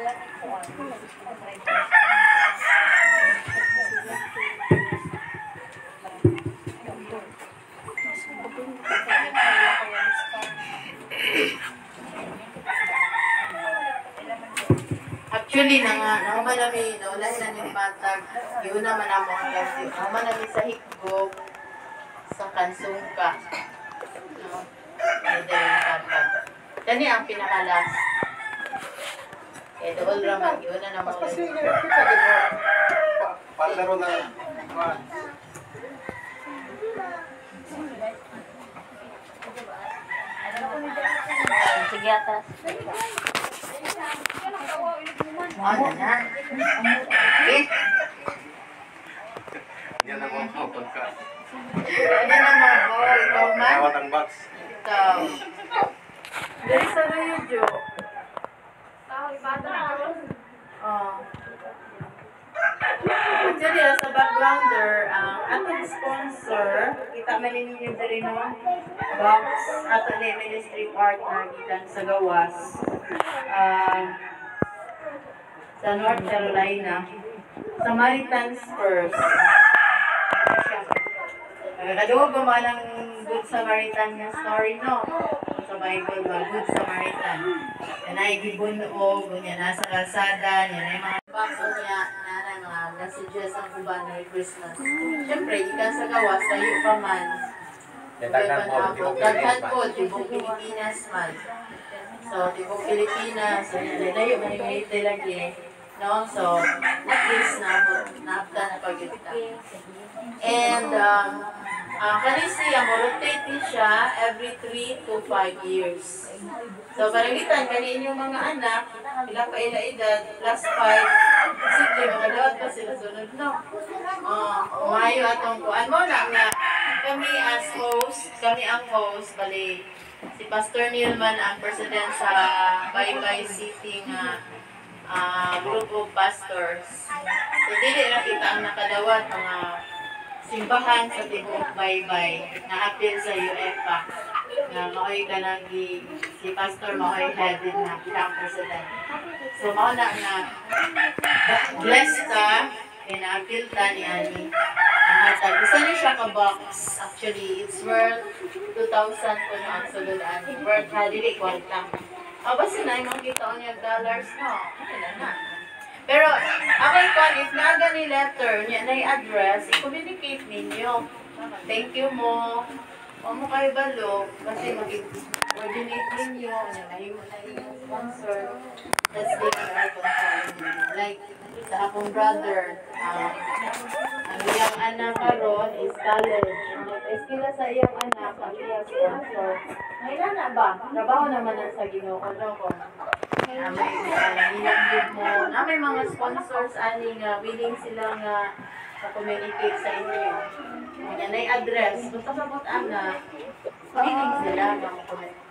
Actually, naman namin, naulan na yung patag, yun naman ang mga kasi, naman namin sa hikgog, sa kansungka. No? Hindi yung patag. Kani ang pinakalas. Eh, doon raman, yun na naman. Kasi, palaro na. Sige, atas. Ano na? Okay? Yan ang mga pagka. Ano naman ako? Ikaw man? Nawat ang box. Ikaw. Dahil sa ngayon, Jo. Actually, sa backgrounder, ang atong sponsor, kita malinin niyo rin no? Box, ato na ministry partner kita sa gawas. Sa North Carolina, Samaritan's Purse. Kaduwa ba man ang Good Samaritan nga story, no? Sa Bible ba, Good Samaritan. Yan ay gibunog, yan nasa kalsada, yan ay mga baso niya, yan mga messages ang kuban ng Christmas. Siyempre, ikan sa gawas, tayo pa man. Daghan po, tibong Pilipinas man. So, tibong Pilipinas, so layo man yung military lagi. No? So, at least naabda na pag-ita. And, kanisi, rotate siya every 3 to 5 years. So, parangitan, kanin yung mga anak, ilang pa edad, plus 5, simple, mga dawat pa sila sunod, no? Umayo atong kuan mo na nga, kami as host, kami ang host, bali, si Pastor Nilman ang president sa Baybay City nga group of pastors. So, dili na kita ang nakadawat, mga simbahan sa Tibok Baybay na appeal sa UFA na makoy ka si Pastor makoy headed na kita president. So mao na blessed ta na-appeal ta ni Ani ang hatag. Isa ni siya ka box. Actually, it's worth 2,000 po na ang sulod Ani. Worth ha, dili kwarta. Basta na yung kita niya dollars no. Ano na. Pero, ako ikaw, if naga ni letter, niya na address, i-communicate ninyo. Thank you mo. O mo kayo balo, kasi mag-coordinate ninyo. Ngayon mo na yung sponsor. That's the like, sa akong brother, ang iyang anak karon is college. Eskila sa iyang anak, ang iyang sponsor. Ngayon na ba? Trabaho naman sa Ginoo ko. May mga sponsors ani nga willing silang sa-communicate sa inyo. Yan ay address. Basta sabot ana, willing sila mag-communicate.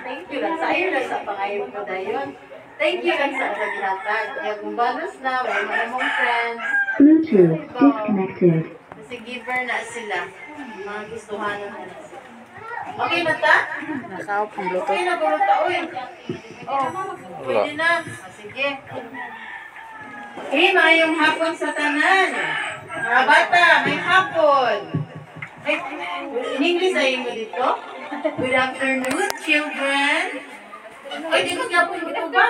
Thank you lang. Sa iyo lang sa pangayon ko dayon. Thank you lang sa paghatag. Kaya kung balos na, may mga mong friends. Bluetooth disconnected. Kasi giver na sila. Mga gustuhan na sila. Okay na ta? Nakaw pang Bluetooth. Okay na, bulot ta. Uy. Pwede na. Sige. Okay, mayong hapon sa tanan. Mga bata, may hapon. In English ay mo dito? Good afternoon, children. Ay, di mo gyapon mo ito ba?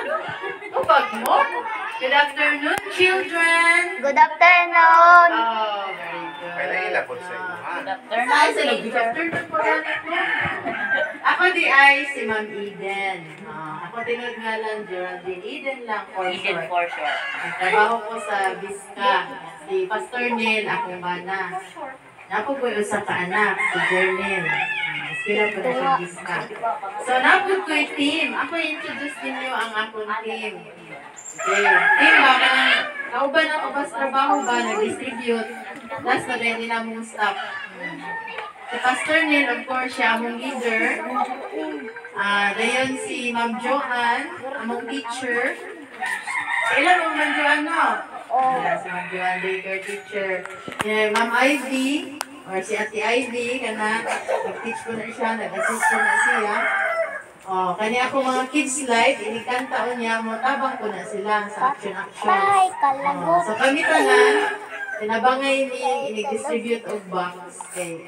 Tubag mo? Good afternoon, children. Good afternoon. Oh, very good. Kaya ilapon sa inyo, ha? Good afternoon. Saan sila? Good afternoon po Ako di ay si Ma'am Eden. Ako tinod nga lang, Geraldine Eden lang for Eden short. for sure. Trabaho ko sa Biska. Si Pastor Neil, akong bana. Napo po yung sa kaanak, si Jernel. Sila po na siya Biska. So, napod ko yung team. Ako introduce ninyo ang akong team. Okay. Team ba? Kauban ako ba sa trabaho ba? Nag-distribute. Last na din nila mong staff. Si Pastor Neil, of course, siya among leader. Dayon si Ma'am Joanne, among teacher. Kailan mo Ma'am Joanne, no? Si Ma'am Joanne Baker, teacher. Ma'am Ivy, or si Ate Ivy, kana, nag-teach ko na siya, nag-assist ko na siya. Oh, kanya ako mga kids live, inikanta niya mo, tabang ko na sila sa action-action. Tay, kalagot. So kami tanan, tinabangay ni ini-distribute og box kay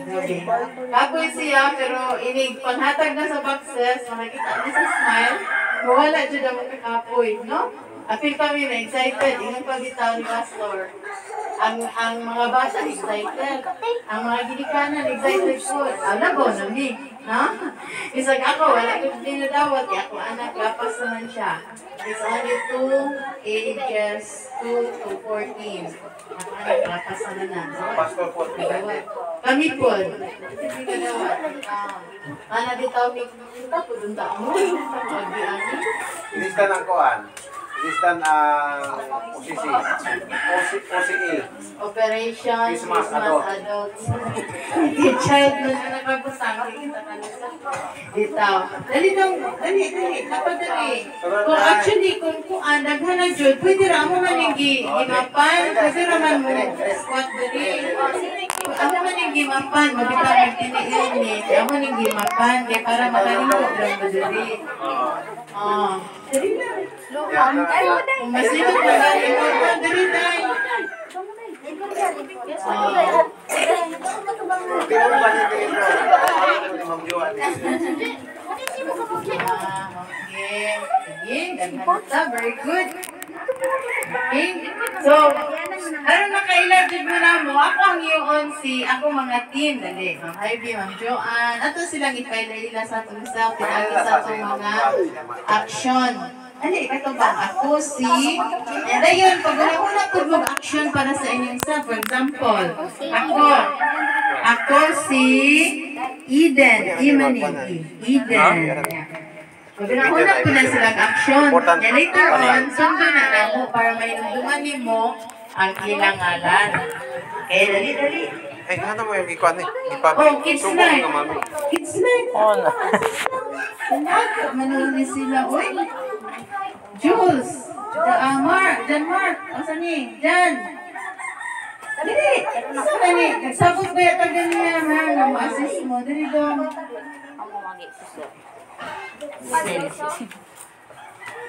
gabi. Kapoy siya pero inig panghatag na sa boxes, makikita ni sa smile, wala jud ang kapoy, no? Apil kami na excited, ingon pa bitaw ni Pastor. Ang mga bata excited, ang mga ginikanan excited po. Alabaw na mi, no? Isag ako, wala ko dinadawat, ako anak, lapas naman siya. It's only 2 ages 2 to 14. Ako anak, lapas naman na. Pastor po. Kadawat. Kami po, hindi kadawat. Ana bitaw mi, kita po dun mo, pag-ani. Inistan ang kuan. Inistan ang OCE. Operation Christmas Christmas Adult. Adults. Child na siya nagpapasang. Bitaw. Dali daw, dali. Napadali. Kung actually, kung daghan na jud, pwede ra mo man yung gimapan. Pwede ra man mo squat dali. Ako man yung gimapan. Mabitaw nagtiniinit. Ako man yung gimapan. Kaya para makalingkot lang ba dali. Dali na. Kung masinot na dali mo, dali na. Hindi mo ba nito? Ma'am Joan. Okay. Sige, ganda. Very good. Okay. So, ano naka-ilagid mo na mo? Ako ang iyon ako mga team. Dali. Ma'am Ivy, Ma'am Joanne. Ato silang ipaila-ila sa itong self. Pinagi sa itong mga action. Dali, ito ba? Ako si... And ayun, pag una po mag-action para sa inyong self. For example, ako si Eden. Eden. Pag una po na silang action. And later on, sundo na ako para may nandungan mo ang kinangalan. Okay, dali. Ay, ano mo yung ikuan eh? Oh, kids night. Kids night. Manunod sila. Uy. Jules. Mark. Asan ni? Jan. Dali. Saan ni? Nagsabot ba yung tagal niya, ha? Na ma-assist mo. Dali doon.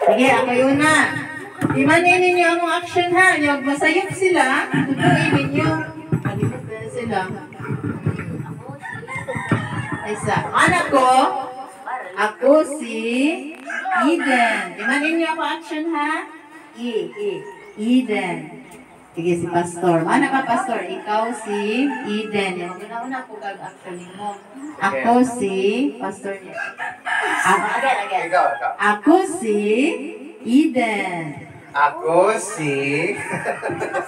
Sige, ako yun na. Imanin ninyo ang action, ha? Yung masayop sila, tutuin ninyo. Malimot na sila. Isa. Anak ko, ako si Eden. Imanin niyo ako action, ha? Eden. Sige, si Pastor. Mana ka, Pastor? Ikaw si Eden. Yung una po kag-action mo. Ako si Pastor niya. Again. Ikaw. Ako si Eden. Ako si...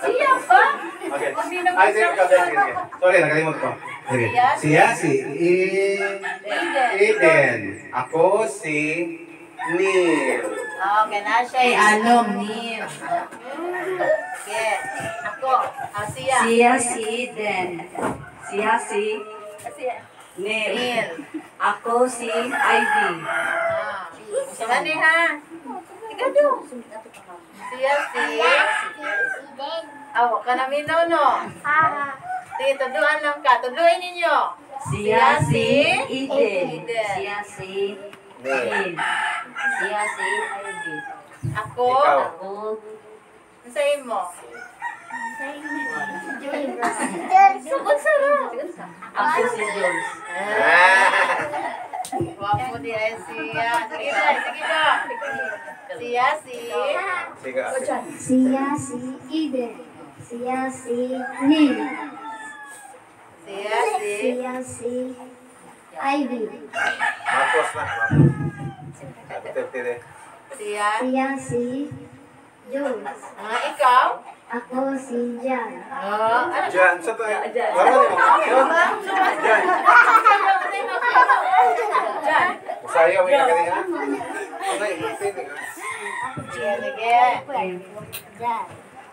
Siya pa? Okay. Ay, sige. Sorry, nakalimot ko. Sige. Siya si Eden. Ako si Neil. Okay, na siya alom Neil. Yes. Ako. Siya. Siya si Eden. Siya si Neil. Ako si Ivy. Siya ni ha? Ikaw do. Siya si... Awa ka namin no. Sige, tuduan lang ka. Tuduin ninyo. Siya si Eden. Siya si Neil. Siya si Ivy. Ako. Ikaw. Ako Ang sa'yo mo. Ako si Jules. Wapo di ay siya. Sige na. Siya si... Sige. Siya si Eden. Siya si Neil. Siya si... Siya si Ivy. Marcos na. Siya... Siya si Jules. ikaw? Ako si Jan. Diyan, sa tayo. Diyan. Sayaw, may kagalingan. Okay, pwede ka. Sige. Jan.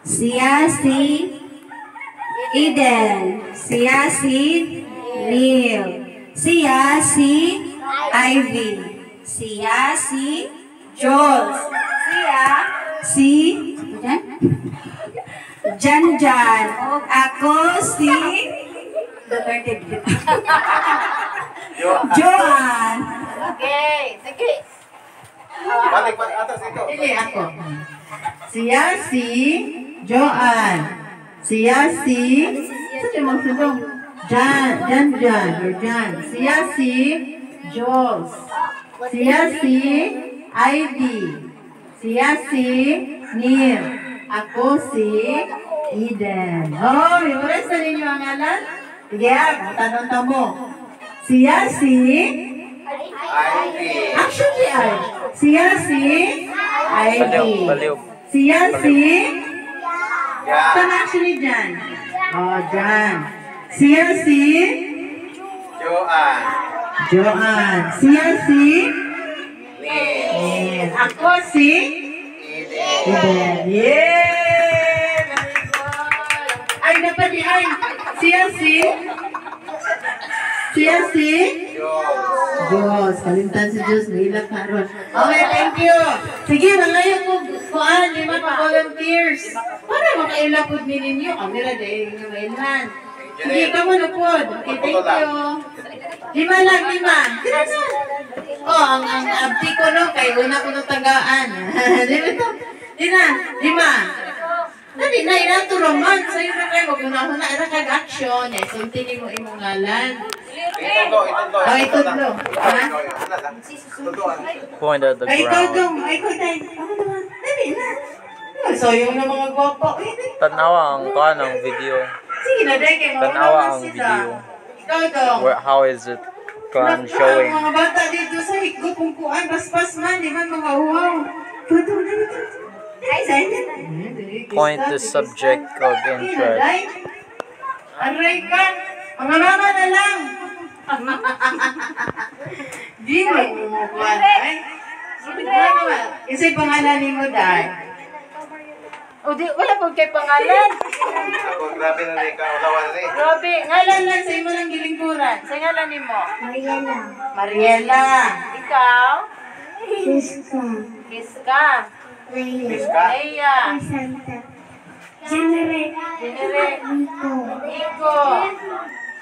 Siya si Eden. Siya si Neil. Siya si Ivy. Siya si Jules. Siya si Jan. Ako si Joan. Okay, sige. Balik, balik. Atas ito. Dili ako. Siya si Joanne. Siya si... Saan yung magsulong? Jan. Or Jan. Siya si Jules. Siya si Ivy. Siya si Neil. Ako si Eden. Oh, memorize na ninyo ang ngalan? Sige, tanong mo. Siya si... Actually, siya si Ivy. Siya si... Saan actually dyan? Oh, dyan. Siya si... Joanne. Siya si... Neil. Ako si... Eden. Yeah! Very good. Ay, dapat ay. Siya si... Diyos. Kalimtan si Diyos. Nilak na ron. Okay, thank you. Sige, nangayon ko. Kuan, 5 volunteers. Para makailapod ni ninyo. Kamera dahil nga mainlan. Sige, kamo na po. Okay, thank you. 5 lang. Oh, ang abdi ko no, kay una ko nung tagaan. Di na, 5. Dali na, inaturo man. Sa'yo na kayo, mag-unahon na. Era kag-action. Suntinin mo imong ngalan. Ito. Oh, itudlo. Ha? Point at the Ay, ikaw ground. dong. Ay, ikaw tayo. Dali na. So, yung na mga gwapo. Tanawa ang kanang video. Sige na, deke. Tanawa ang video. Ikaw dong. How is it kan showing? Mga bata dito sa higgo kung kuan. Baspas man. Di man mga uhaw. Ikaw dong. Ay, sa'yo. Point the subject of interest. Aray ka. Mga mama na lang. Di mo kumukuhan. Ay. Isa'y pangalan ni mo, Day. O di, wala po kay pangalan. Ako, grabe na rin ka. Ulawan na rin. Grabe, ngalan lang sa imo ng gilingkuran. Sa ngalan ni mo? Mariana. Mariela. Ikaw? Kiska. Kiska. Leia. Leia. Santa. Genere. Genere. Nico. Nico.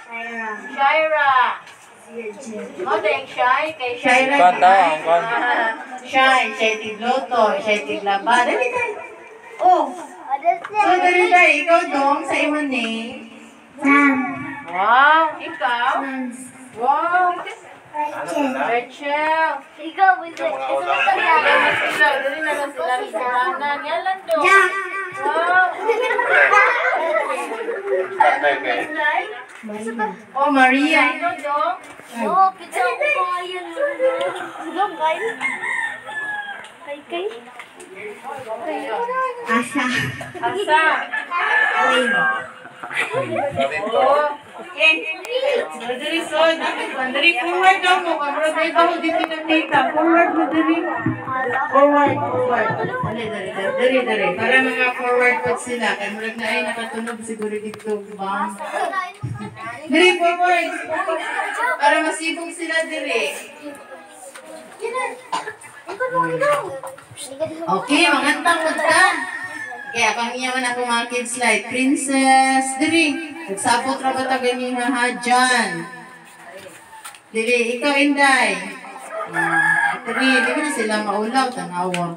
Shaira. Shaira. Virgin. O, dahil Shy. Kay Shaira. Kanta, ang kanta. Shy. Siya'y tigloto. Siya'y tiglaba. Dali tayo. Oh. So, dali tayo. Ikaw dong sa imo ni. Sam. Wow. Ikaw? Hans. Wow. Rachel. Rachel. Ikaw, with it. Dali na lang sila sa kanan. Yalan dong. Jack. Wow. Marina. Oh, Maria. Ikaw dong. Oh, kita ko pa yun. Sulam kayo. Kay. Asa. Asa. Alin. Oh. Madali son. Madali forward daw mo. Kamara tayo ba ko dito ng data. Forward, madali. Forward. Dari. Para mga forward po sila. Kaya murag na ay nakatunog siguro dito. Bang. Dari, forward. Para masibong sila diri. Okay, mangantang mo ka. Kaya kang iyaman ako mga kids like Princess. Diri, nagsabot ra ba tagani nga ha dyan? Diri, ikaw Inday. Diri, di ba na sila maulaw, tanawa.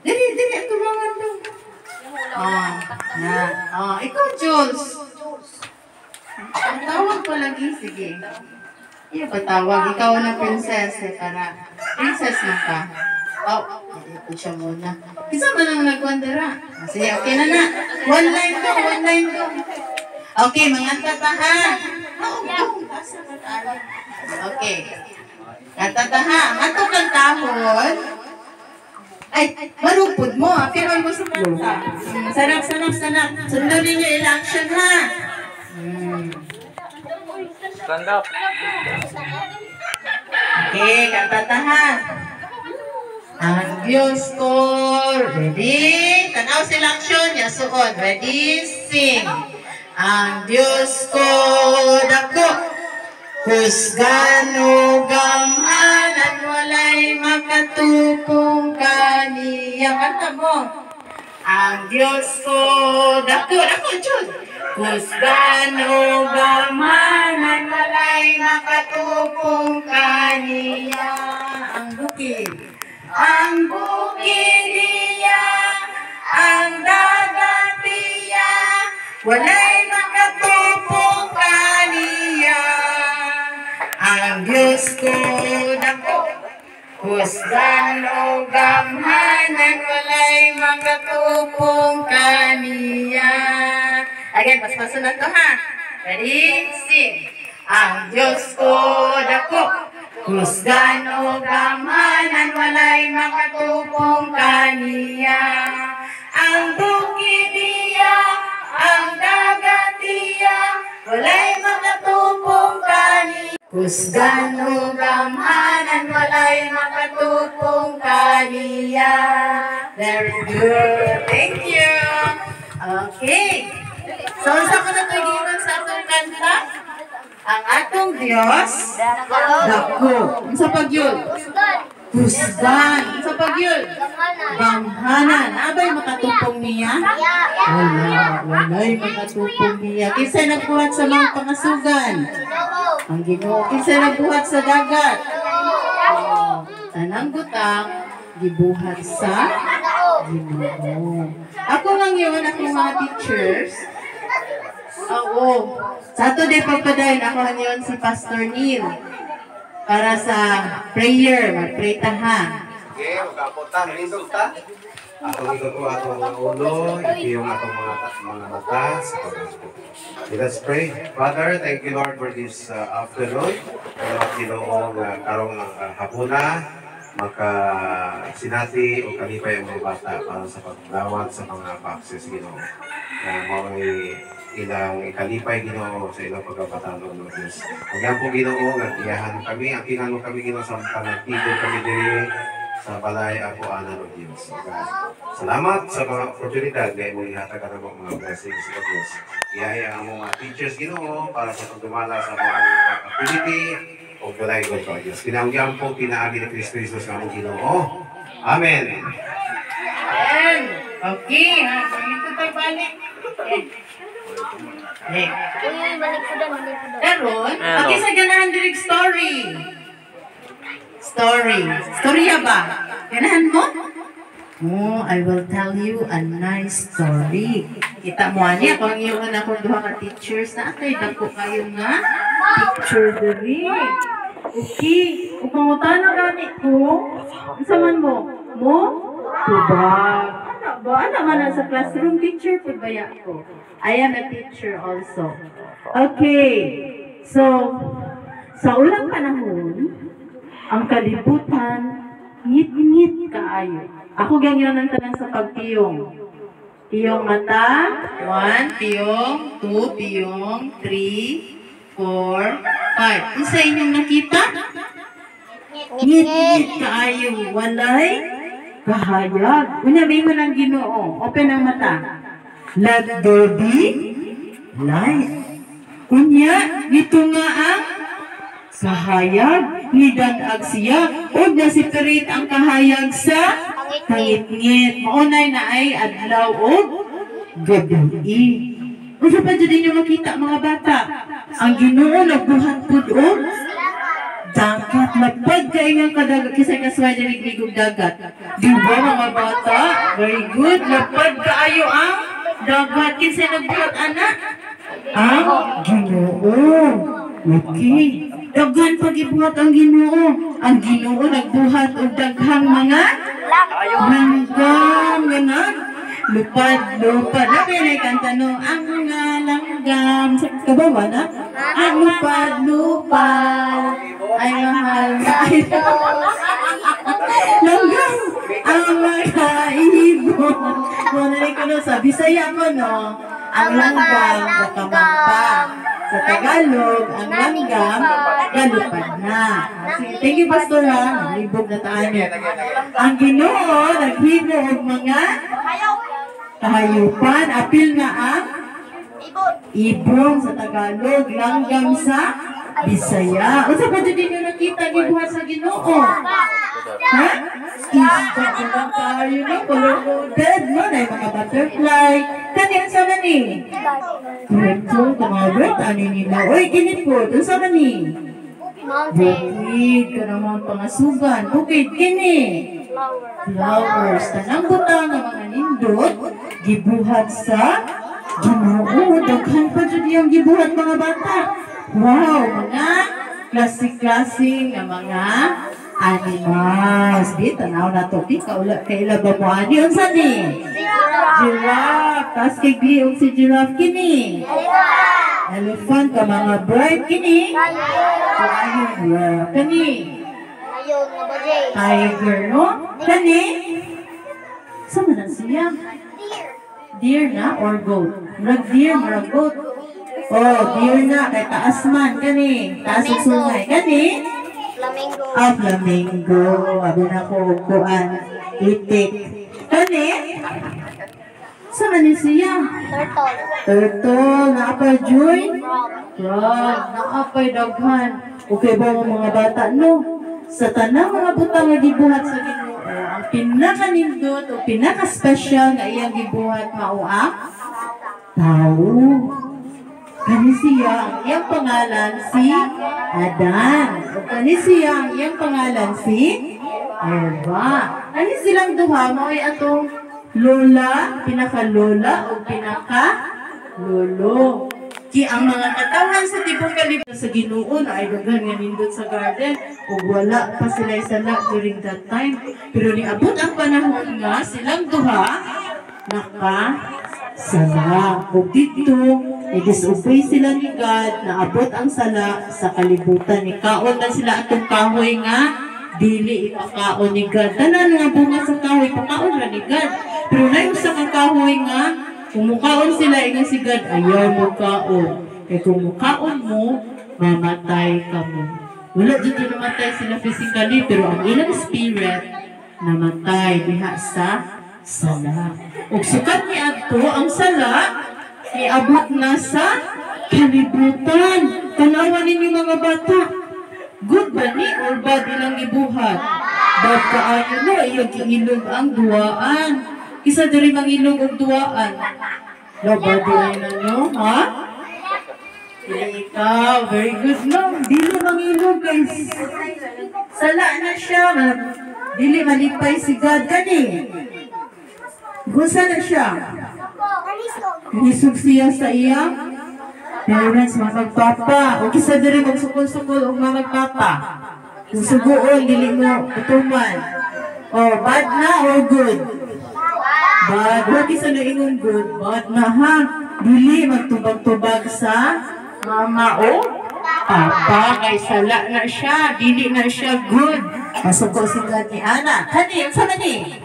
Diri, ang tumangan daw. Ikaw Jules. Ang tawag pa lagi, sige. Iyo ba tawag? Ikaw na princess eh, para princess na ka. Oh, ito siya muna. Isa man ang nagwandara. Sige, okay na na. One line do. Okay, mga tataha. Okay. Katataha. Ato kang tahon. Ay, marupod mo. Pero mo sa kanta. Sanap. Sundan ninyo election ha. Stand up. Okay, katataha. Ang Diyos ko, ready? Tanaw selection, yasuod. Ready? Sing. Ang Diyos ko, dako. Husgano gamanan, walay makatukong kaniya. Kanta mo. Ang Diyos ko, dako, Jud. Kusgan o gamanan, walay makatupong kaniya. Ang bukid niya, ang dagat niya, walay makatupong kaniya. Ang Diyos ko dako, husgan o gamhanan, walay makatupong kaniya. Again, paspaso na to ha. Ready? Sing. Ang Diyos ko dako, husgan o gamhanan, walay makatupong kaniya. Ang bukid niya, ang dagat niya, walay makatupong kaniya. Husgan o gamhanan, walay makatupong kaniya. Very good. Thank you. Okay. So, sa ko na ito giwan sa atong kanta? Ang atong Diyos, dako. Sa pagyod? Husgan. Sa pagyod? Gamhanan. Abay makatupong niya? Walay makatupong niya. Kinsa nagbuhat sa mga pangasugan? Ang Ginoo. Kinsa nagbuhat sa dagat? Tanang butang, gibuhat sa Ginoo. Ako lang yun, akong mga teachers. Oo. Saturday pagpadayon, ako lang yun si Pastor Neil. Para sa prayer, mag-pray ta ha. Okay, magkapotang, lindog ta. Atong ito po atong ulo, ito yung atong mga mata sa pagkakas. Let's pray. Father, thank you Lord for this afternoon. Salamat Ginoo nga karong hapuna, makasinati o kalipay ang mga bata para sa pagdawat sa mga boxes Ginoo. Mga ilang ikalipay Ginoo sa ilang pagkapatanon ng Diyos. Kaya po Ginoo, nagtiyahan kami, ang kinano kami Ginoo sa panagtigil kami diri sa balay ako anan ng Diyos. Salamat sa mga oportunidad na mo ihatag ang mga blessings sa Diyos. Iyaya ang mga teachers Ginoo para sa pagdumala sa mga activity o balay ko sa Diyos. Pinangyam po pinaagi ni Kristo Jesus ng Ginoo. Amen. Amen. Okay, dito tayo balik. Karon, okay sa ganahan direct story. Storya ba? Ganahan mo? Oh, I will tell you a nice story. Kita mo ani ako ang iyong akong duha ka teachers na kay dako kayo nga picture diri. Okay, ug pangutana gani ko. Unsa man mo? Mo? Tubag. Ano man sa classroom teacher pud baya ko. I am a teacher also. Okay. So, sa ulang panahon, ang kalibutan, ngit-ngit kaayo. Ako ganyan ang tanang sa pagtiyong. Tiyong mata, 1, tiyong, 2, tiyong, 3, 4, 5. Isa inyong nakita? Ngit-ngit kaayo. Walay kahayag. Unabi mo ng Ginoo. Open ang mata. Let there be light. Unya, dito nga ang kahayag, nidanag siya, o na-separate ang kahayag sa tangit-ngit. Maunay na ay adlaw o gabi. Kung pa dyan ninyo makita mga bata, ang Ginoo nagbuhat po doon, dagat, lapad kayo nga kadagat, kisay kasway na ligligog dagat. Di ba mga bata? Very good. Lapad kaayo ang dagat, kisay nagbuhat anak? Ang Ginoo. Okay. Daghan pagibuhat ang Ginoo. Ang Ginoo nagbuhat og daghang mga langgam ganan. Lupad. Labi na kanta no. Ang mga langgam. Kabawa na? Ang lupad. Ay mahal na ito. Langgam. Ang mga ibon. Muna ko no sa Bisaya ko no. Ang langgam baka sa Tagalog, ang langgam, galupad na. Thank you, Pastor ha. Naglibog na tayo. Ang Ginoo, naghibo og mga kahayupan. Apil nga ang ibon sa Tagalog, langgam sa Bisaya. O sa pa dyan nyo nakita, gibuhat sa Ginoo? Ha? Gusto ko tayo na, color-coded, no? Na yung mga butterfly. Kani, ang sama ni? Correcto, kumabert, ano nila? Uy, kinit po, ang sama ni? Bukid, ka naman pangasugan. Bukid, kini? Flowers. Tanang butang ng mga nindot, gibuhat sa Ginoo. Daghan pa dyan yung gibuhat mga bata. Wow, mga klasik-klasik na mga animals. Di, tanaw na to. Di, kaila ba mo ani? Unsa ni? Giraffe. Tas kay gliog si giraffe kini. Elephant ka mga bird kini. Lion. Kani. Tiger, no? Kani. Sama na siya. Deer na or goat? Murag deer, murag goat. Oh, deer na. Kay taas man. Kani. Taas ang sungay. Kani. Flamingo. Ah, flamingo. Abi na ko kuan. Itik. Kani. Sama ni siya. Turtle. Turtle. Naapay joy. Frog. Naapay daghan. Okay ba ang mga bata, no? Sa tanang mga butang nga gibuhat sa Ginoo, ang pinaka-nindot o pinaka-special nga iyang gibuhat mao ang tao. Kani siya ang iyang pangalan si Adan. O kani siya ang iyang pangalan si Eva. Kani silang duha mao ay atong lola, pinaka-lola o pinaka-lolo. Ki ang mga katawan sa tibok kalibutan sa Ginoo na ay daghan nga nindot sa garden ug wala pa sila sala during that time. Pero niabot ang panahon nga silang duha nakasala. Ug dito i-disobey sila ni God, naabot ang sala sa kalibutan. Ikaon na sila atong kahoy nga dili ipakaon ni God. Tanan nga bunga sa kahoy pakaon ra ni God. Pero na usa ka kahoy nga kung mukaon sila, ingon si God, ayaw mo kaon. Kaya kung mukaon mo, mamatay ka mo. Wala dito namatay sila physically, pero ang ilang spirit, namatay diha sa sala. Ug sukat ni adto ang sala, iabot na sa kalibutan. Tanawan ninyo mga bata. Good ba ni or bad ilang gibuhat? Bad kaayo no, iyang ilog ang duwaan. Isa diri mang ilog og duwaan. Laba di na no, ha? Dili ikaw, very good no. Dili mang ilog guys. Sala na siya. Dili malipay si God kani. Gusa na siya. Nisog siya sa iya. Parents, mga magpapa. O kisa diri magsukol-sukol og mga magpapa. Kung suguon, dili mo utuman. Oh, bad na or good? Bad. Huwag isa na ingon good. Bad na ha. Dili magtubag-tubag sa mama o papa. Kay sala na siya. Dili na siya good. Masuko si God ni Ana. Kani, ang sana ni?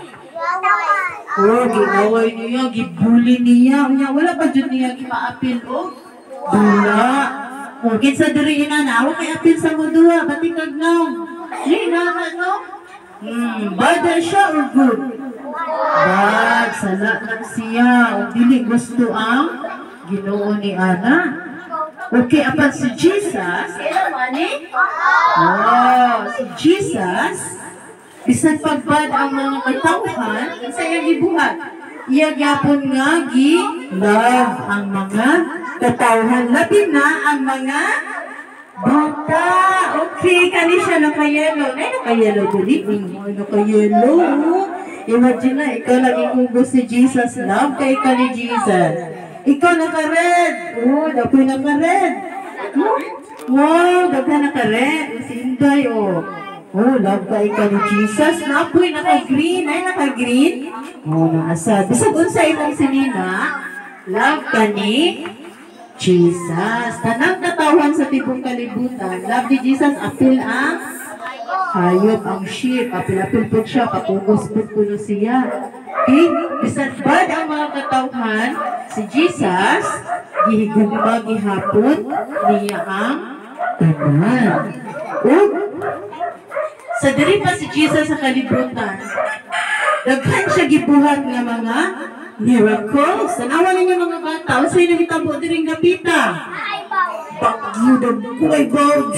Oh, ginaway niya. Gibuli niya. Wala pa dyan niya gimaapil o? Dula. O, kinsa diri ina na. Huwag kay apil sa mudua. Batikag na. Di na no? Bad na siya or good? Bad, sala lang siya. O dili gusto ang Ginoo ni Ana. Okay, apan si Jesus, kailan man eh? Oh, si Jesus, bisan pagbad ang mga katawhan, sa iyang gibuhat. Iya gyapon nga gi-love ang mga katawhan. Labi na ang mga bata. Okay, kani siya naka-yellow. Ay, naka-yellow dili. Naka-yellow. Imagine na, ikaw lagi kung gusto si Jesus. Love kay ka ni Jesus. Ikaw naka-red. Oh, dapoy naka-red. Wow, dapoy naka-red. Si Inday, oh. Oh, love kay ka ni Jesus. Dapoy naka-green. Ay, naka-green. Oh, naasad. Bisag unsa itong sinina, love ka ni Jesus. Tanang katawan sa tibong kalibutan. Love ni Jesus. Apil ang hayop ang sheep. Apil-apil po siya. Papugos po po siya. Okay? Bisan bad ang mga katawhan, si Jesus, gihigugma gihapon niya ang tanan. Sa diri pa si Jesus sa kalibutan, daghan siya gibuhat nga mga miracles. Tanawa ninyo mga bata, unsay nahitabo diring gapita? Bagyo daw ko ay baw.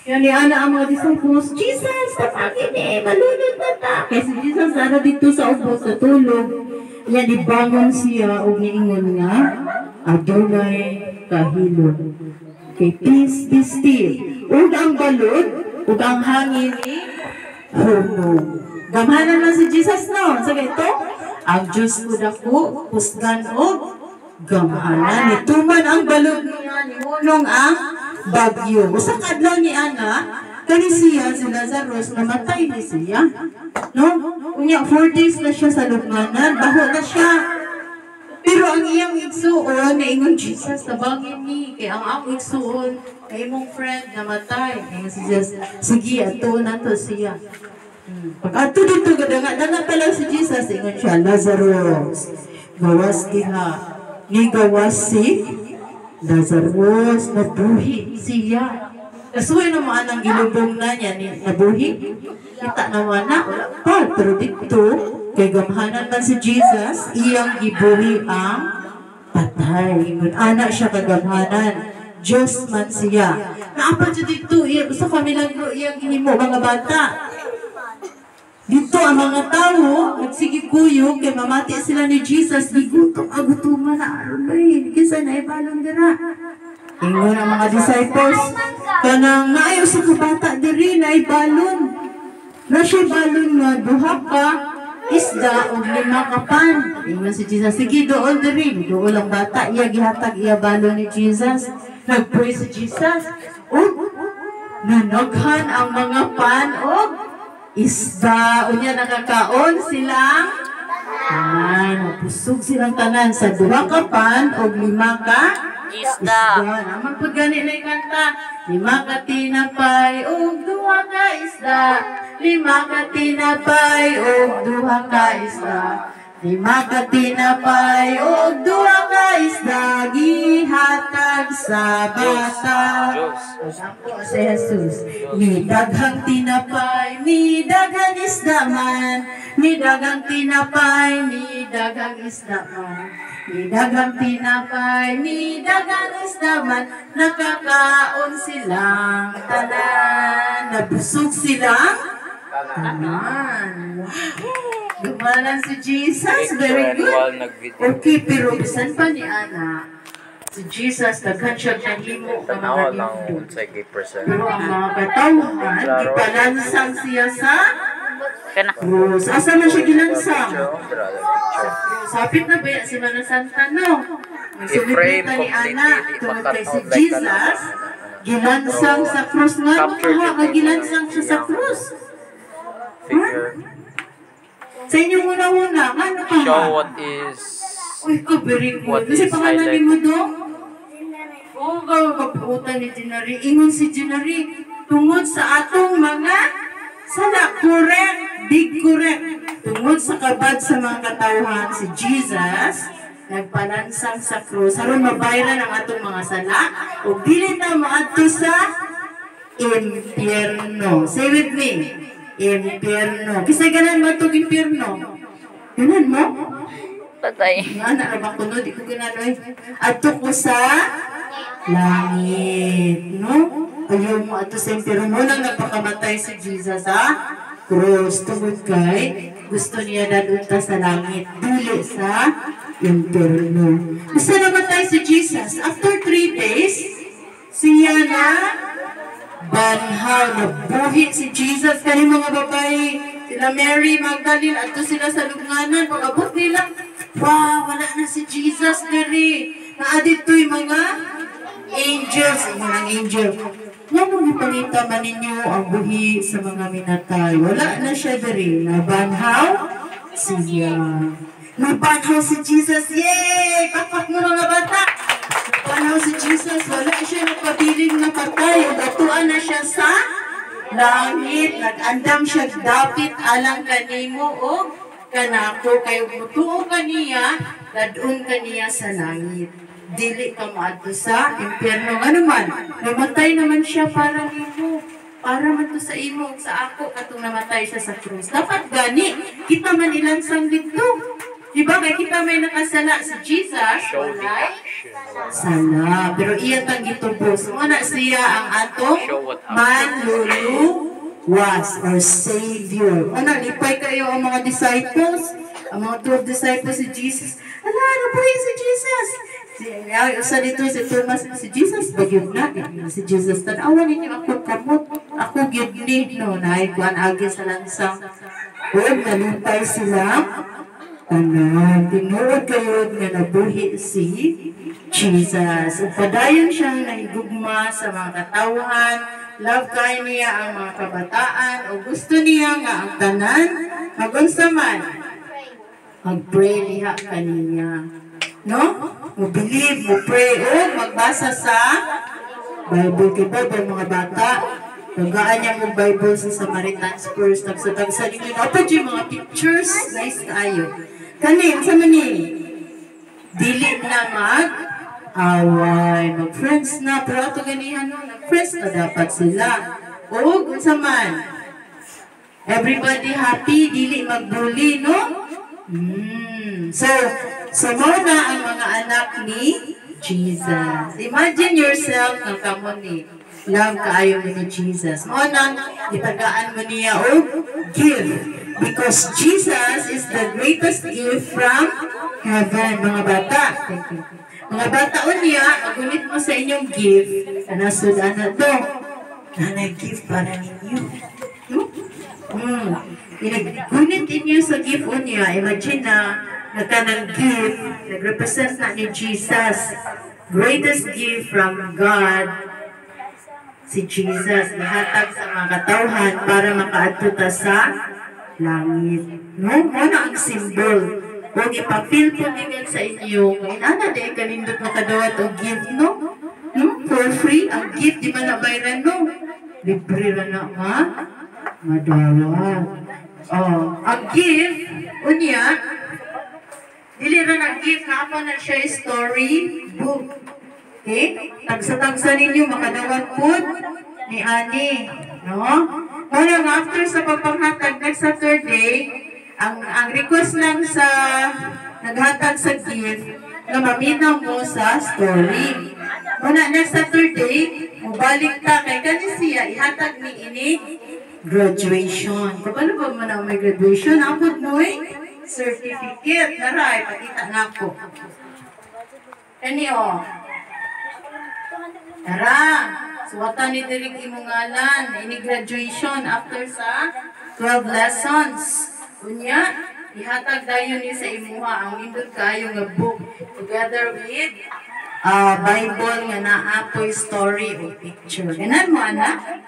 Yan ni ana ang mga disciples, Jesus, tapagin eh, malunod na ta. Kaya si Jesus ara dito sa ubos sa tulog. Yan ibangon siya o niingon nga, Adonai kahilom. Okay, peace be still. Ug ang balod, ug ang hangin ni hunog. Gamhanan na si Jesus no. Sa ito, ang Diyos ko dako, pusgan o gamhanan. Nituman ang balod niya, nihunong ang bagyo. Usa kadlaw ni ana, kani siya si Lazarus namatay ni siya. No? Unya 4 days na siya sa lubnganan, baho na siya. Pero ang iyang igsuon na ingon Jesus tabangin ni kay ang ako igsuon kay imong friend namatay. Ingon si Jesus, sige ato na to siya. Pag ato dito danga pa lang si Jesus ingon siya, Lazarus gawas diha. Ni gawas si Lazarus, nabuhi siya. Kasuhin naman ang gilubong na niya, nabuhi. Kita naman na, wala pa. Pero dito, kay gamhanan man si Jesus, iyang gibuhi ang patay. Anak siya kagamhanan. Diyos man siya. Naapan siya dito, sa kamilagro, iyang hinimo, mga bata. Dito ang mga tao, nagsigikuyo, kay mamati sila ni Jesus, gigutom, agutuman na, aroy, kisa na ibalong dira. Ingon ang mga disciples, kanang naayaw sa kabata diri, na ibalon. Na siya balon nga, duha ka, isda, o 5 kapan. Ingon si Jesus, sige, dool diri, dool ang bata, iya gihatag, iya balon ni Jesus. Nag-pray si Jesus, nanaghan ang mga pan, isda, unya nakakaon silang tanan. Pusog silang tanan sa 2 kapan o 5 ka isda. Naman po gani na ikanta. 5 ka tinapay o 2 ka isda. 5 ka tinapay o 2 ka isda. 5 ka tinapay o 2 ka isda. Gihatag sa bata. Sampo si Jesus. Ni daghang tinapay, ni daghang isda man. Ni daghang tinapay, ni daghang isda man. Ni daghang tinapay, ni daghang isda man. Nakakaon silang tanan. Nabusog silang tanan. Gumanan si Jesus, very good. Okay, pero bisan pa ni Ana, si Jesus, daghan siya nahimo ng mga lindo. Pero ang mga katawhan, ipalansang siya sa krus. Asa na siya gilansang? Sapit na ba si Mana Santa, no? Sulipitan ni Ana, tungkol kay si Jesus, gilansang sa krus nga. Mga gilansang siya sa krus. Sa inyong una-una, ano pa Show what is uy, ko, very good. Kasi pangalan mo doon? Oo, kapuutan ni Jinari. Ingon si Jinari, tungod sa atong mga sala, correct, big correct. Tungod sa kabad sa mga katawhan, si Jesus, nagpalansang sa krus. Haron mabayran ang atong mga sala, o dili na maadto sa impyerno. Say with me. Impyerno. Kasi ganan mo itong impyerno? Ganan mo? Patay. Nga, ba ko no? Di ko gananoy. Ato ko sa langit. No? Ayaw mo ato sa impyerno. Nang napakamatay si Jesus sa krus. Tungod kay, gusto niya dadunta sa langit. Dili sa impyerno. Gusto namatay si Jesus. After 3 days, siya na banhaw, nabuhi si Jesus. Kani mga babae, sila Mary Magdalene, ato sila sa lubnganan. Pag-abot nila, wow, wala na si Jesus diri. Naadito'y mga angels. Mga angel. Nga mong ipangita man ninyo ang buhi sa mga minatay. Wala na siya diri. Nabanhaw siya. Nabanhaw si Jesus. Yay! Papak mo mga bata! Nabanhaw si Jesus. Wala siya nagpabiling na patay. Datuan na siya sa langit. Nag-andam siya dapit alang kanimo o kanako. Kayo mutuo kaniya, dadun kaniya sa langit. Dili ka maadto sa impyerno. Ano man, namatay naman siya para nimo. Para man to sa imo, sa ako, katong namatay siya sa krus. Dapat gani, kita man ilansang dito. Diba, kaya kita may nakasala si Jesus, walay Sala. Pero iya tang gitubos. Muna siya ang atong manluluwas or Savior. Una, lipay kayo ang mga disciples, ang mga 12 disciples si Jesus. Ala, ano po yun si Jesus? Sa dito si Thomas, si Jesus, bagyod na. Si Jesus, tanawan ninyo ako kamot. Ako gyud ni, no, naikuan agi sa lansang. O, nalutay sila. Tinuod kayo nga nabuhi si Jesus. Padayon siyang nahigugma sa mga katawan, love kayo niya ang mga kabataan, o gusto niya nga ang tanan, magunsa man, mag-pray niya kaniya. No? Mo-believe, mo-pray, o magbasa sa Bible. Kiba ba mga bata? Tagaan niya mong Bible sa Samaritan's Purse. Tagsa-tagsa ninyo. Dapat yung mga pictures, nice tayo. Kanin, sa mani, dili na mag-away, mag-friends na, pero ito ganihan no, nag-friends na dapat sila. O, kung sa man, everybody happy, dili mag-bully, no? So muna ang mga anak ni Jesus. Imagine yourself ng kamo ni love kaayo mo ni Jesus. Muna, itagaan mo niya o give. Because Jesus is the greatest gift from heaven. Mga bata. Thank you. Mga bata o niya, magunit mo sa inyong gift. Kanasud na to. Nanay gift para ninyo. Gunit inyo sa gift o niya. Imagine na nagkanang gift. Nag-represent na ni Jesus. Greatest gift from God. Si Jesus. Nahatag sa mga katawhan para makaadto ta sa langit. No? Ano ang symbol? Kung ipapil po nila sa inyo, ngayon, di kanindot makadawat o gift, no? For free, ang gift, di man nabayran, no? Libre na nga, madawat. Ang gift, unya, dili ra na gift, na ako na siya story book. Okay? Tagsa-tagsa ninyo, makadawat po ni Ani. No? Kaya after sa pagpanghatag next Saturday, ang request lang sa naghatag sa gift na maminaw mo sa story. Muna next Saturday, mubalik ta kay kanisiya, ihatag ni ini graduation. Paano ba mo na may graduation? Apod mo certificate. Naray, pakita na ako. Kani Tara! Suwatan ni Derek Imungalan, ini graduation after sa 12 lessons. Unya, ihatag dayon ni sa imuha ang nindot kayo nga book together with Bible nga naapoy story o picture. Ganan mo, anak?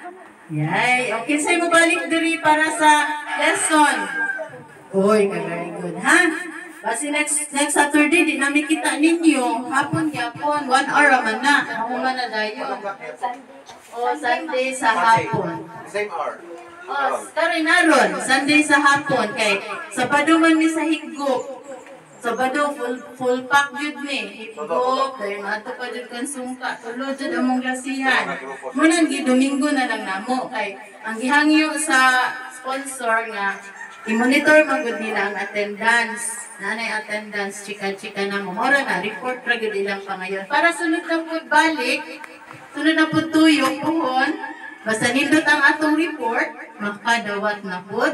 Yay! Okay, sa'yo mo balik diri para sa lesson. Uy, very good, ha? Basi next Saturday, di namin kita ninyo. Hapon, 1 hour man na. Ako man na dayo. Sunday sa hapon. Same hour. Karoy naron. Sunday sa hapon. Kay Sabado man mi sa higop. Sabado, full pack yun ni. Higop. Dahil mato pa dyan kang sungka. Tulo dyan among lasihan. Munang Domingo na lang namo. Kay ang gihangyo sa sponsor nga, i-monitor magod nila ang attendance. Nanay attendance, chika-chika na mo. Mora na, report ra gud ilang pa ngayon. Para sunod na po balik, sunod na po tuyok pohon, basta nindot ang atong report, makadawat na po,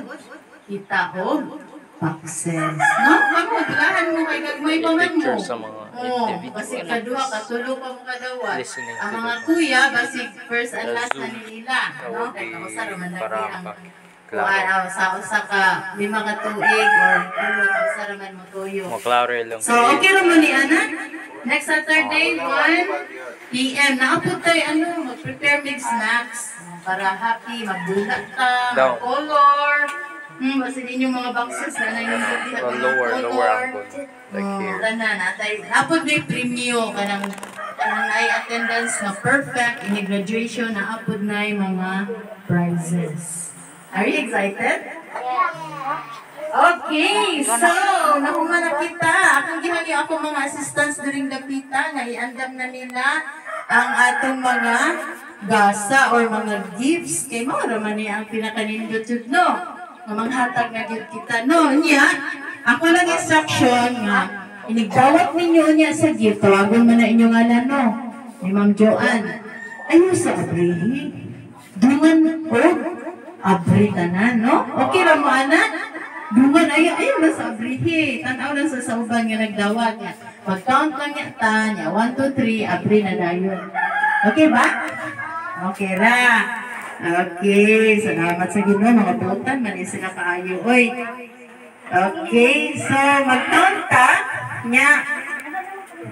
kita o pakses. No? Ako, tulahan mo kay gagmay pa man mo. Picture sa mga individual. Basi kadua, katulo pa mo kadawat. Listening Ang to mga the- kuya, basi first and last na Zoom. nila. No? Kaya kausara man lagi ang Klaro. sa ka 5 ka tuig or tulo ka saraman mo tuyo. Maklaro lang. So okay ra man ni ana. Next Saturday 1 PM naapod tayo mag-prepare mig snacks para happy magbulat ta, Down. color. Basta din yung mga boxes na nangyayari diha Lower angle. Like here. Tanan natay naapod may premium kanang ay attendance na perfect in graduation na apod na mga prizes. Are you excited? Okay, so, nakuha na kita. Akong ginali ako mga assistants during dapita, nga iandam na nila ang atong mga gasa or mga gifts. Kay mo, naman niya ang pinakanindot yun, no? Nga manghatag na gift kita, no? Niya, ako lang instruction nga, inigdawat ninyo niya sa gift, tawagon mo na inyong alam, no? Ni Ma'am Joanne. Ayun sa abrihi. Dungan, abri tanan, no? Okay lang mo, anak? Dungan, ayun na sa abrihi. Tanaw lang sa sauban nga nagdawat niya. Mag-count lang niya ta niya. 1, 2, 3, abri na dayon. Okay ba? Okay ra. Okay, salamat sa Ginoo, mga butan, mali sila kaayo. Oy. Okay, so mag-count ta niya.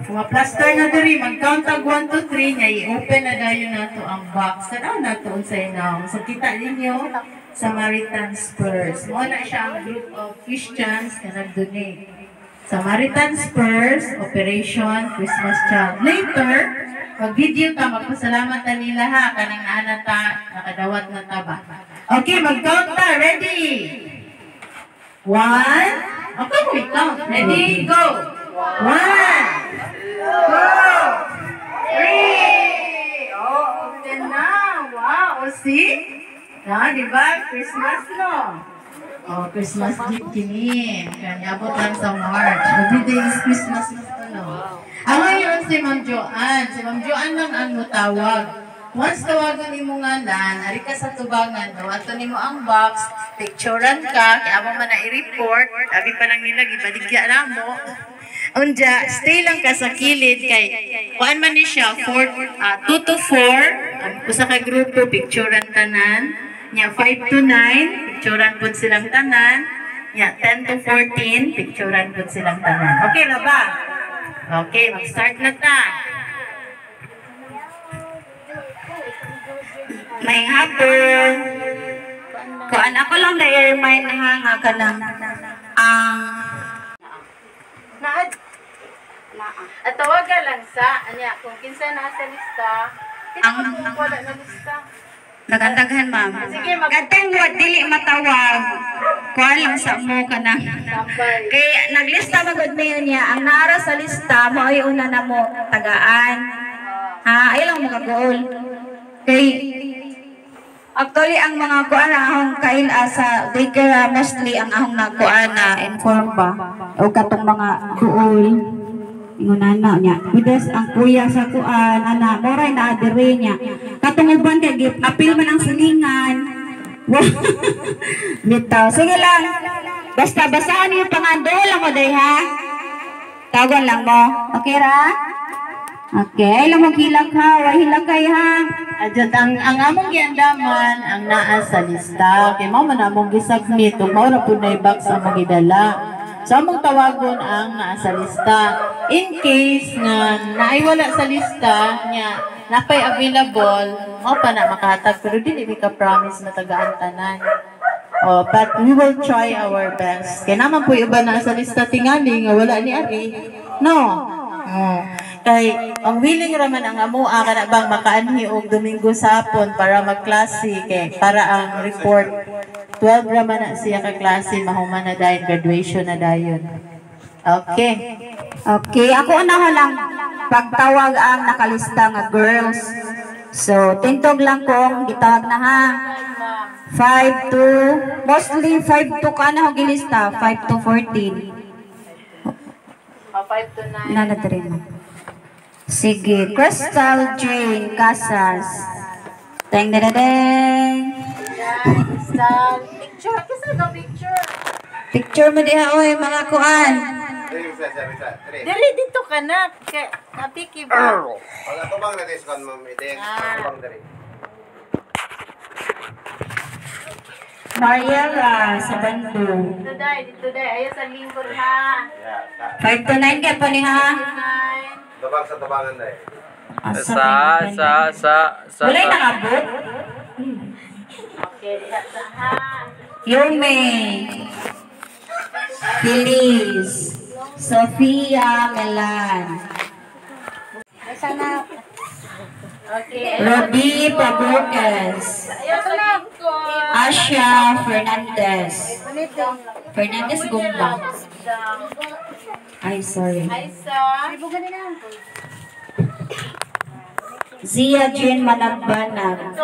Mga plaster na diri, mag-count tag 1, 2, 3 niya, i-open na dayon nato ang box. Tanaw nato sa inaw. So kita ninyo, Samaritan Spurs. Muna siya ang group of Christians na nag-donate. Samaritan Spurs, Operation Christmas Child. Later, mag-video ta, magpasalamat na nila ha, kanang naanan ta, nakadawat na taba. Okay, mag-count ta. Ready? 1. Okay, we count. Ready? Go! 1, 2, 3. Oh, open na. Wow, see? Na, di ba? Christmas, no? Oh, Christmas gift kini. Kaya abot lang sa March. Every day is Christmas na ito, no? Ang ngayon si Ma'am Joanne. Si Ma'am Joanne lang ang mutawag. Once tawagan ni mo ngalan, ari ka sa tubangan, no? Ato ni mo ang box, picturean ka, kaya mo man na i-report, abi pa lang nila, ibaligya na mo. Unja, stay lang ka sa kilid kay kuan man ni siya 2 to 4 usa ka grupo picturean tanan nya 5 to 9 picturean pud silang tanan nya 10 to 14 picturean pud silang tanan. Okay ra ba? Okay, mag-start na ta. May hapon. Kuan ako lang na-remind nga kanang at tawagan lang sa anya kung kinsa na sa lista. Ang wala na lista. Nagandaghan, ma'am. Sige, gateng wad dili matawag. Kuan lang sa mo kana. Kay naglista magud mayon niya ang nara sa lista mo ay una na mo tagaan. Ha, ay lang magagool. Kay actually ang mga kuan ahong kail sa daycare mostly ang ahong nagkuan na inform ba o katong mga duol. Ingon ana nya bidas ang kuya sa kuan ana moray na adire nya katong uban kay gift apil man ang silingan. Bitaw sige lang basta basahan niyo pangandol mo day ha tawagan lang mo okay ra okay lang mo hilag ha wa hilag kay ha adjud ang among giandaman ang naa sa lista kay mao man among gisubmit ug mao ra pud na box among gidala. So, among tawagon ang nasa lista. In case na naiwala sa lista niya, napay available, mo pa na makahatag. Pero dili ka promise na tagaan tanan. Oh, but we will try our best. Kaya naman po iba na sa lista tingali nga wala ni Ari. No. Oh. Kay ang willing raman ang amua kana bang makaanhi og Domingo sa hapon para magklase kay para ang report 12 raman na siya ka klase mahuman na dayon graduation na dayon. Okay. Okay, ako unahan lang pagtawag ang nakalista nga girls. So tintog lang kong gitawag na ha. 5 to mostly 5 to kana og gilista 5 to 14. 5 to 9. Nanadre mo. Sige, Crystal Jane Casas. Teng dedeng. Crystal picture, kasi ka picture. Picture mo diha oy mga kuan. Dili dito ka na. Kapiki ba? Pag ato bang na-discount mo, meeting, bang dali. Mariela sa Bandung. Dito day, ayo sa lingkod ha. 5 to 9 ka pa ni ha. Tabang sa tabangan dahil. Wala yung nakabot? Okay, sa ha. Yume. Feliz. Sofia Melan. Okay. Robbie Pabocas. Ayo sa lingkod. Asha Fernandez. Fernandez Gumba. Ay, sorry. Aisa. Zia Jean Managbanag.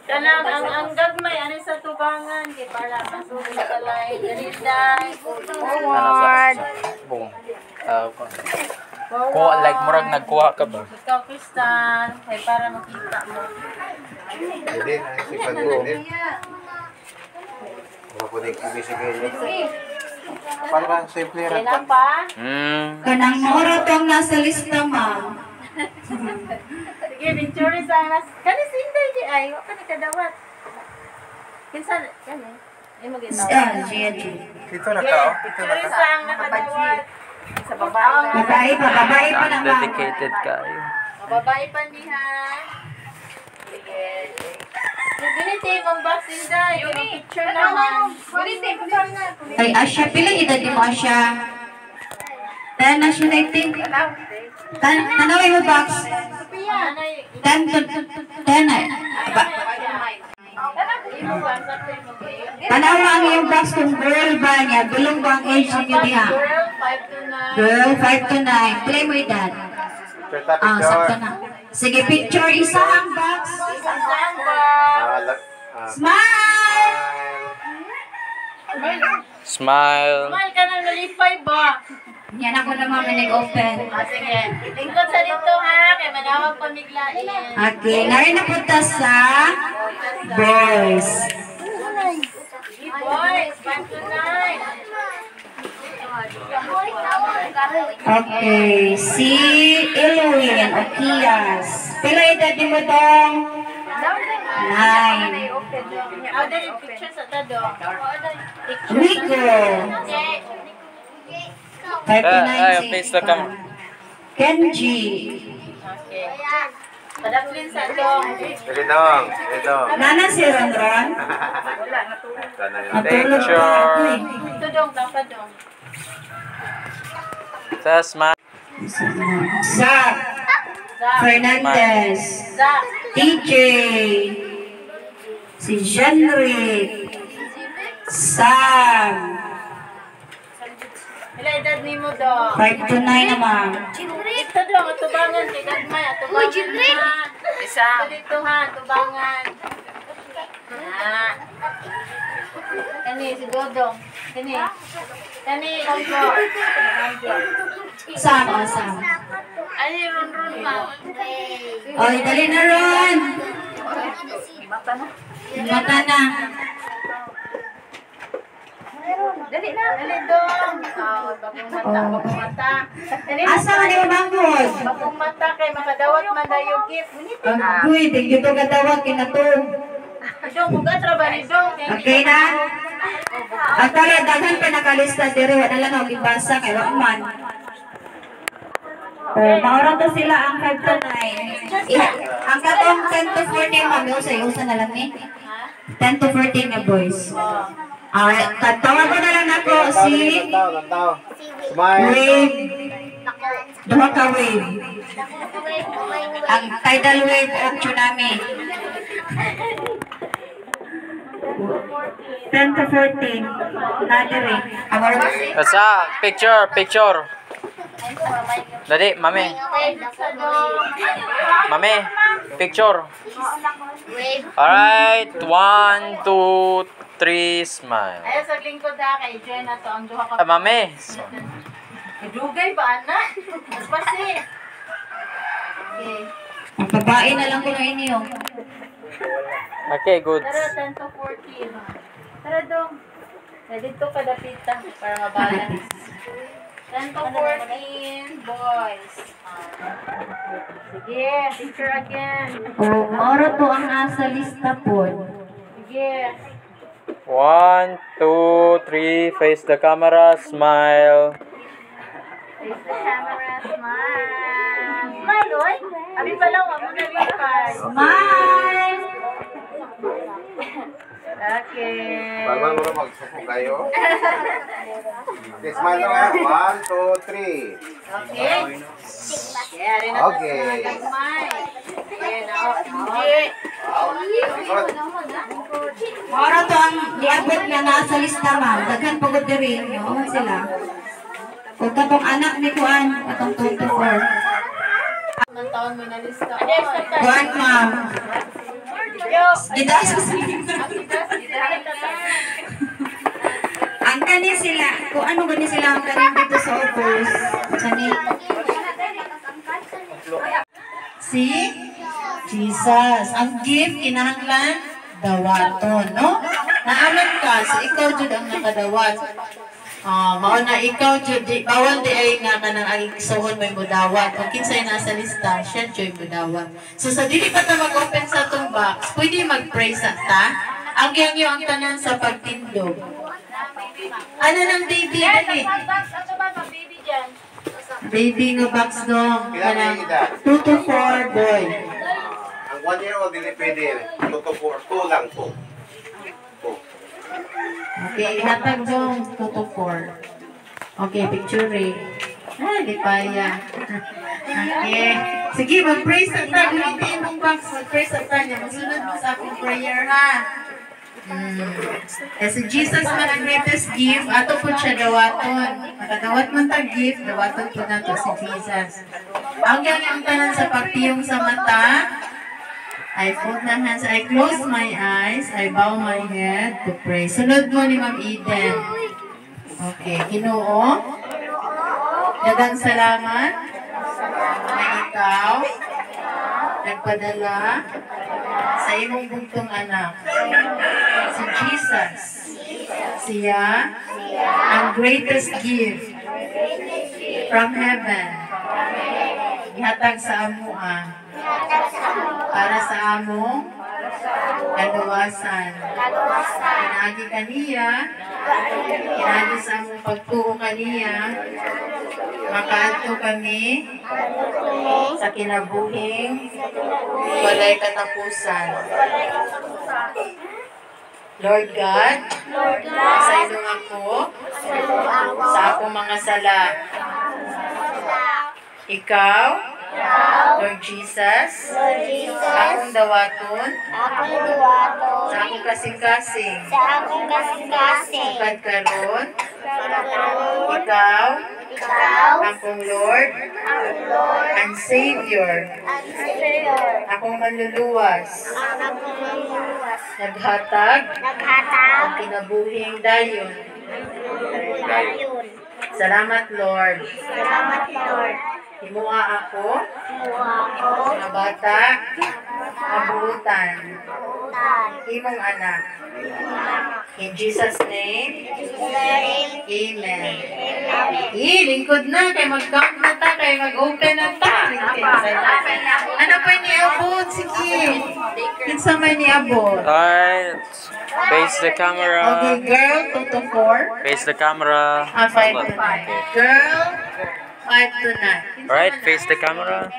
Kanang ang gagmay Day, ano sa tubangan? Kaya para masunod sa line. Dali, Day. Forward. Boom. Kuha, like murag nagkuha ka ba? Ikaw, Kristan. Kaya para makita mo. Hindi, si Padre. Wala po na ibisigay niya. Parang simple Kaya rin. na pa. Kanang moro tong nasa lista, ma'am. Sige, picture sa anas. Kani si Inday di ay. Wala ka ni kadawat. Kinsa, kani? Ay, mag-itaw. Gia. Dito na ka, oh. Picture sa ang nakadawat. Sa babae. Babae pa na, ma'am. Dedicated kayo. Babae pa niya. Sige. Ganito yung box Inday. Yung picture naman. Ay, Asya, pila edad mo, Asya? Tan nationality? Tanaway mo box. Tan ay. Tanaw ang iyong box kung girl ba niya. Bilong ba ang age niyo diha? Girl, 5 to 9. Girl, 5 to 9. Play mo edad. Sakto na. Sige, picture. Isa ang box. Saan ba? Smile! Smile. Mahal ka na nalipay ba? Yan ako naman may nag-open. Sige. Lingkod sa dito ha. Kaya manawag pamiglain. Okay, ngayon na punta sa boys. Boys, 5 to 9. Okay, si Eloin Okias. Pila edad mo dong? 9. How did you picture sa tado? Rico. 39 Ay, face the camera. Kenji. Okay. Padaplin sa dong. Dong. Nana si Ronron. Natulog pa ako eh. Ito dong, dapat dong. Sa smile. Zach Fernandez. Zach. DJ. Si Jenrick. Sam. Ila edad ni mo dong. 5 to 9 naman. Ito dong, atubangan. Tigad may, atubangan. Isa. Ito dito ha, atubangan. Kani, si Dodong. Kani. Kani, Ongo. Sam, Sam. Ay, Ron ma. Oy, dali na Ron. Mata na. Dali na. Dali dong. Bagong mata. Kani, Asa ka ni Mangod? bagong mata kay makadawat man na yung gift. Agoy, tingin ito katawag kinatong. Dong, bugat ra ba ni Dong? Okay na? Actually, daghan pa nakalista diri wala lang ako ibasa kay wa man. Maura to sila ang 5 to 9. Ang katong 10 to 14 mami usa na lang ni. 10 to 14 na boys. Tawag ko na lang ako si Wave. Duha ka wave. Ang tidal wave o tsunami. 10 to 14. Nadiri. Sa picture. Dali, mami. Mami, picture. Alright, 1, 2, 3, smile. Ayaw sa lingkod ha, kay Jen na to ang duha ka. Mami. Dugay ba, anak? Mas pasi. Okay. Ang babae na lang ko na inyo. Okay, good. Tara, 10 to 14. Tara, dong. Dito ka dapitan para mabalance. 10 to 14, boys. Sige, picture again. Oh, moro to ang asa lista po. Sige. 1, 2, 3, face the camera, smile. Face the camera, smile. Smile, oy. Abi pa lang, wag mo na lipay. Smile! Okay. Bago mo magsuko kayo. Okay, smile na. 1, 2, 3. Okay. Yeah, rin na Okay. smile. Okay, na. Hindi. Good. Moro to ang liabot na nasa lista ma'am. Daghan pagod diri nyo. Sila. Kung katong anak ni Kuan, katong 2 to 4. Ang taon mo na lista. Kuan ma'am. Yo. Gida sa Ang kani sila, kung ano gani sila ang kani dito sa ubos. Kani. Si Jesus. Ang gift kinahanglan dawaton, no? Naaman ka, so ikaw jud ang nakadawat. Mao na ikaw jud bawal di ay nga kanang ang igsoon may mudawat. Kung kinsay nasa lista, siya jud mudawat. So sa dili pa ta mag-open sa tong box, pwede mag-pray sa ta. Ang gyanyo ang tanan sa pagtindog. Ano ng baby dali? Baby nga box dong. Kanang 2 to 4 boy. Ang 1 year old dili pwede. 2 to 4, 2 lang po. Okay, ihatag dong 2 to 4. Okay, picture eh. Di paya. Okay. Sige, mag-pray sa ta. Gamitin mong box. Mag-pray sa ta niya. Masunod mo sa akong prayer, ha? Si Jesus man ang greatest gift. Ato po siya dawaton. Makadawat man ta gift. Dawaton po na to si Jesus. Ang ganyan ang tanan sa pagtiyong sa mata. I fold my hands, I close my eyes, I bow my head to pray. Sunod mo ni Ma'am Eden. Okay, Ginoo. Dagang salamat na ikaw nagpadala sa imong bugtong anak. Si Jesus. Siya ang greatest gift from heaven. Ihatag sa amuan. Para sa among kaluwasan. Pinagi kaniya, pinagi sa among pagtuo kaniya, makaadto kami sa kinabuhing walay katapusan. Lord God, sa ilong ako, sa akong mga sala. Ikaw, Lord Jesus, akong dawaton, sa akong kasing-kasing, pagkaroon, ikaw, akong Lord, and Savior, akong manluluwas, naghatag, ang kinabuhing dayon. Salamat, Lord. Himuha ako, mga bata, mabuutan, imong anak. In Jesus' name, Amen. Lingkod na, kay mag-count na ta, kay mag-open na ta. Ano pa niabot? Sige. Kinsa may niabot? Alright. Face the camera. Okay, girl, 2 to 4. Face the camera. 5 to 9. Girl, 5 to 9. Alright, face the camera.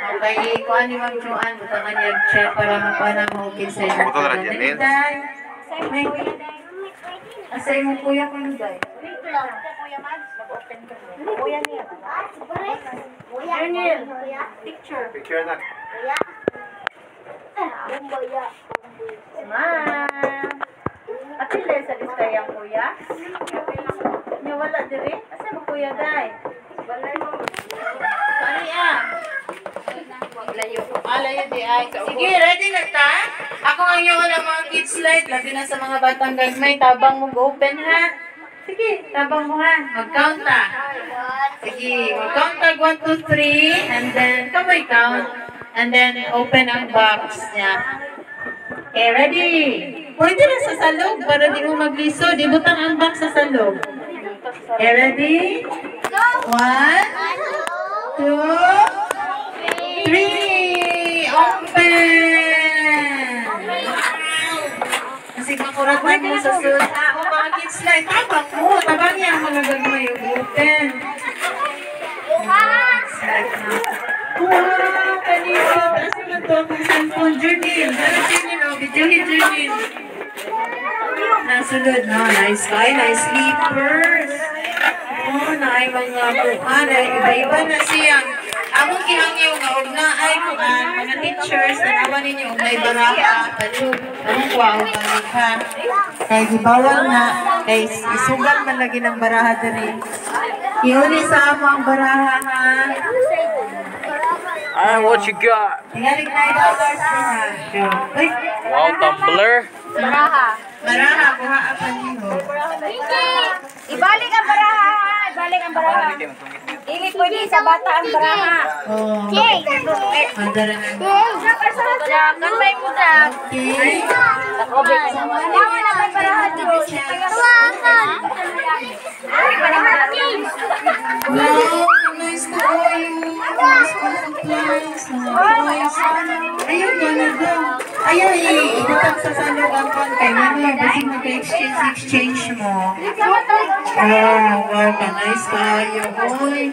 Okay, kung ano yung Joan, butangan niya check para mapana mo okay sa iyo. Buto na dyan, Nel. Asay mo kuya ko nung day. Picture na. Ma. Ati le sa lista yang kuya? Nya wala diri? Asa mo kuya day? Balay mo. Kani ah. Layo di ay. Sige, ready na ta? Ako ang yung mga kids slide. Labi na sa mga batang gagmay. Tabang mo open ha. Sige, tabang mo ha. Mag-count ta. Sige, mag-count ta 1, 2, 3. And then, kamay count. And then, open ang box niya. Okay, ready? Pwede na sa salog para di mo magliso. Di butang ang box sa salog. Okay, ready? 1, 2, 3! Open! Kasi makurat na mo sa sulit. O mga kids slide. Tabang mo. Tabang yan mga gagmay. Open. Slide na. Wow! Kanina. Kasi man to akong cellphone. Jurnil. Jurnil o. Videohin Jurnil. Nasunod na. Nice guy. Nice sleepers. Oh, naay mga bukan. Iba-iba na siya. Among gihangyo nga og naay kuan mga teachers na naman ninyo og may baraha padung among kuha og malikha kay gibawal na kay isugal man lagi ng baraha diri. Iuli sa among baraha ha. Alright, what you got? Tingali $9 ha. Ay. Wow, tumbler. Baraha. Maraha, kuha apa niyo. Ibalik ang baraha. Ibalik ang baraha. Dili pwede sa bata ang baraha. Oh. Mandara na. Kanmay mo na. Okay. Takobik. Yawa na may baraha dito. Tuwakan. Wow, nice to all you. School supplies. Ayun, gana daw. Ayaw, ibutang sa salugan ko. Kaya ano, kasi mag-exchange mo. Oh, wow, nice tayo. Oy,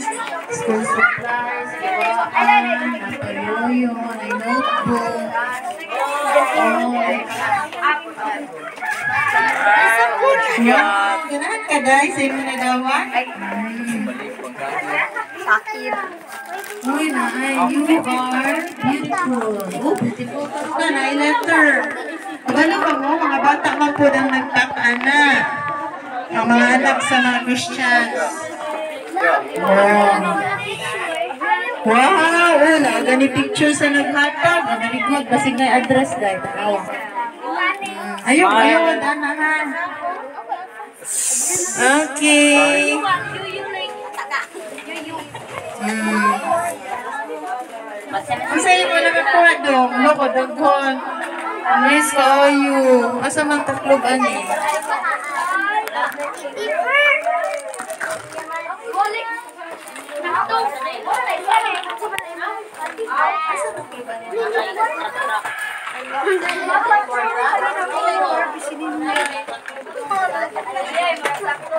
school supplies. Napayuyo, ay notebook. Yan, ganahan ka dahil sa imo na dawan? Sakit. Uy, naay, you are beautiful. Oh, beautiful ka na, letter. Pagano ka mo, mga bata man po ang nagtap-ana. Ang mga anak sa mga Christians. Wow. Wow, wala. Gani picture sa naghatag. Very good. Basig na yung address, guys. Ayun, ayun, anahan. Okay. Ang sa'yo mo naman po, dong. Loko, dagon. Miss ka, ayo. Asa man taklog, ani?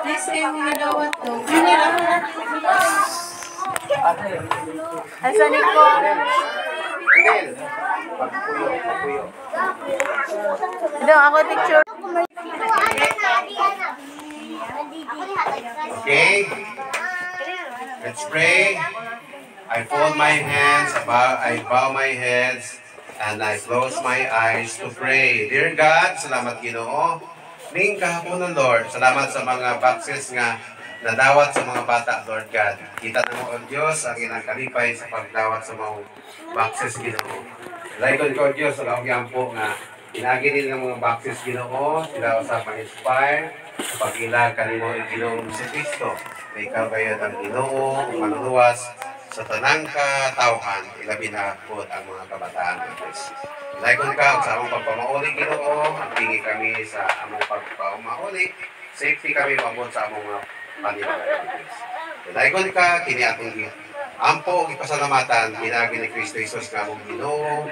Nice kayo mga dawat to. Yun lang na. Asa ni ko? Dong, ako picture. Okay? Let's pray. I fold my hands, I bow my heads, and I close my eyes to pray. Dear God, salamat Ginoo. Ning kahapon ng Lord, salamat sa mga boxes nga nadawat sa mga bata, Lord God. Kita na mo, O Diyos, ang inang kalipay sa pagdawat sa mga boxes, Ginoo. Laikon ko, O Diyos, sa kaugyan po nga inaginin ng mga boxes, Ginoo, sila sa pang-inspire, sa pag-ilag kanimo ang Ginoong si Kristo. Na ikaw kayo ang Ginoo, manuluwas sa tanang katawhan, ilabi na po ang mga kabataan ng Diyos. Laikon ka sa among pagpamauli, Ginoo, ang tingi kami sa among pagpamauli, safety kami mabot sa among mga paniwalaan ng Diyos. Laikon ka, kini atong ampo, ipasalamatan, ginagi ni Kristo Jesus nga among Ginoo.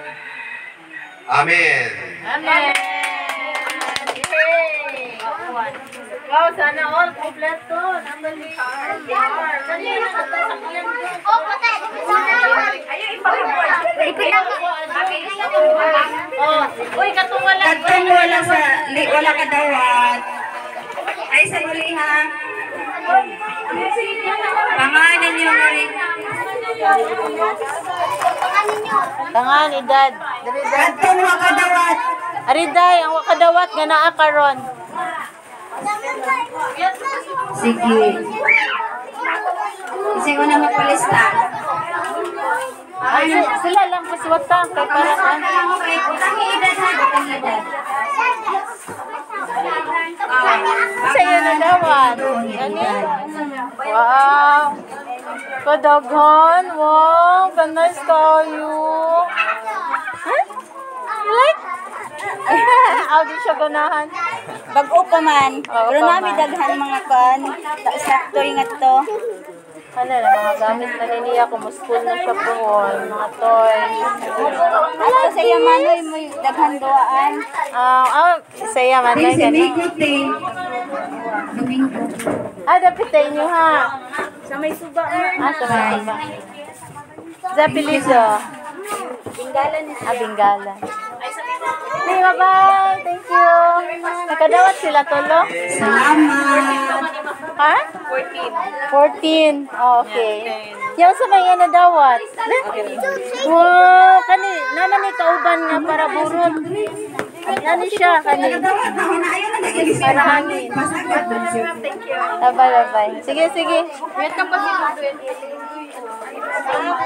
Amen. Amen. Wow, sana all kompleto. Nambali. Oh, patay. Ayun, ipakipon. Oh, uy, katungwalan. Katungwalan sa wala ka dawat. Ay, sa muli ha. Pangalan niyo na rin. Tangan, edad. Katong wakadawat. Ariday, ang wakadawat nga naa karon. Sige. Kasi ko na magpalista. Ay, sila lang paswata kay para kan. Sa'yo na dawan. Gani? Wow. Kadaghan. Wow. Ganas kayo. Huh? You like? Aw, di siya ganahan. Bag-o pa man. Oo, Pero pa nami man. daghan mga kan. Sakto ingat to. Ano na, mga gamit na niniya. Kumuskul na siya po. Mga toys. Ato sa yamanoy mo daghan doaan. Saya man na Kasi may gano'n. good day. Domingo. Dapitay niyo ha. Sa may suba. Sa mga iba. Zapilizo. Tinggalan ni Binggalan. Hey, bye-bye. Thank you. Nakadawat sila tolo? Salamat. Ha? 14. Oh, okay. Yung sa may na dawat. Wow, kani naman ni kauban nga para burot. Nani siya kani. Para hangin. Bye-bye. Sige. Wait ka pa si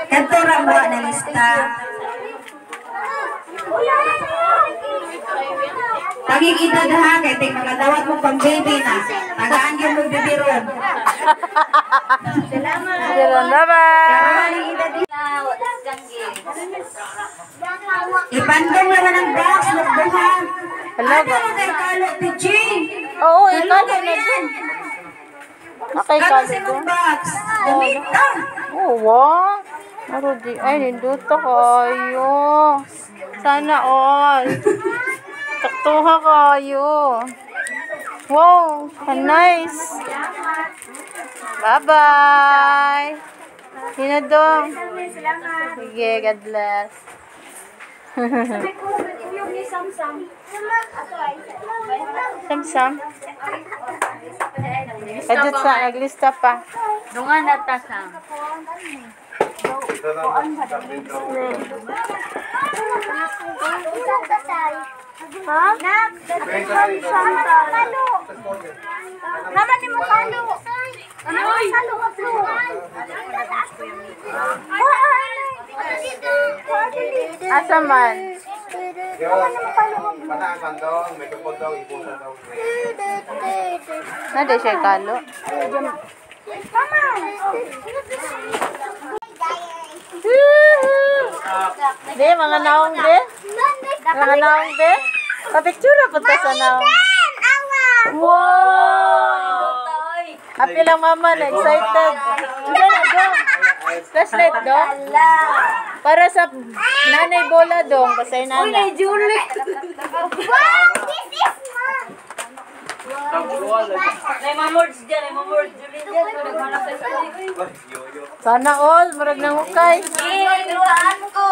Ito rawa na lista. Taging edad ha, kaya ting mga dawat mo pang baby na. Tagaan yung magbibiron. Biron, bye-bye! Ipandong naman ang box, magbuha. Hello, Ano mo kay Kalo, Tijing? Oo, ikaw na din. Nakay Kano kalo sa ko. box? Gamitan. Oo, wow. Marudi, ay, ninduto kayo. Sana all. Taktuha kayo. Wow, nice. Bye-bye. Hinadong. Sige, God bless. Sam-sam. Kadut sa, naglista pa. Dungan na tasang. Naman ni mo kalo. Ano ay kalo ka po? Asa man? Pataan bandong, may kapod daw, ipusa daw. Nade siya kalo. Di, mga naong di. Mga naong di. Papicture po ta sa naong. Wow! Happy lang mama, na-excited. Ano na do? Flashlight do? Para sa nanay bola dong, kasay nanay. Julie. Wow, this is mom. Ay, mamords dyan, ay mamords. Julie dyan, naghanap tayo sa Sana all, marag nang hukay. Iluan ko.